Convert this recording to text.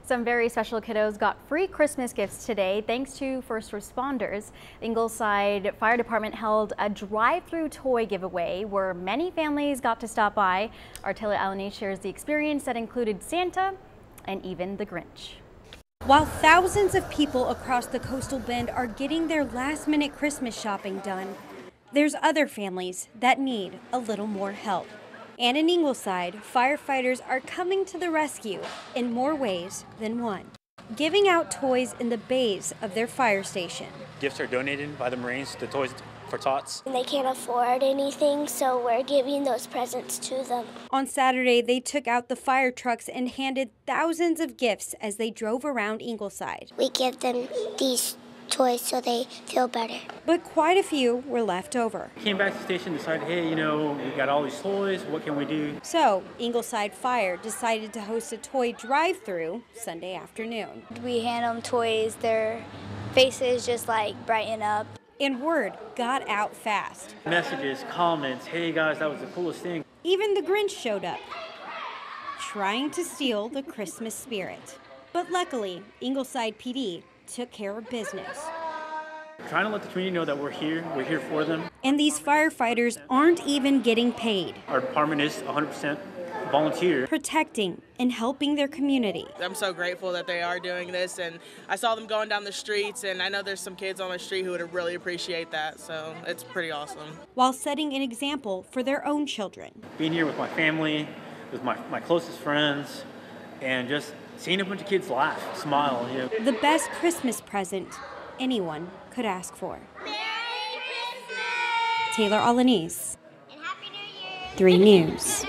Some very special kiddos got free Christmas gifts today thanks to first responders. Ingleside Fire Department held a drive-thru toy giveaway where many families got to stop by. Our Taylor Alaniz shares the experience that included Santa and even the Grinch. While thousands of people across the coastal bend are getting their last-minute Christmas shopping done, there's other families that need a little more help. And in Ingleside, firefighters are coming to the rescue in more ways than one, giving out toys in the bays of their fire station. Gifts are donated by the Marines to Toys for Tots. They can't afford anything, so we're giving those presents to them. On Saturday, they took out the fire trucks and handed thousands of gifts as they drove around Ingleside. We give them these toys so they feel better. But quite a few were left over. Came back to the station and decided, hey, we got all these toys, what can we do? So Ingleside Fire decided to host a toy drive-thru Sunday afternoon. We hand them toys, their faces just brighten up. And word got out fast. Messages, comments, hey guys, that was the coolest thing. Even the Grinch showed up, trying to steal the Christmas spirit. But luckily, Ingleside PD took care of business. Trying to let the community know that we're here for them. And these firefighters aren't even getting paid. Our department is 100% volunteer. Protecting and helping their community. I'm so grateful that they are doing this, and I saw them going down the streets, and I know there's some kids on the street who would really appreciate that, so it's pretty awesome. While setting an example for their own children. Being here with my family, with my closest friends, and just seeing a bunch of kids laugh, smile. The best Christmas present anyone could ask for. Merry Christmas! Taylor Alaniz, And Happy New Year! 3 News.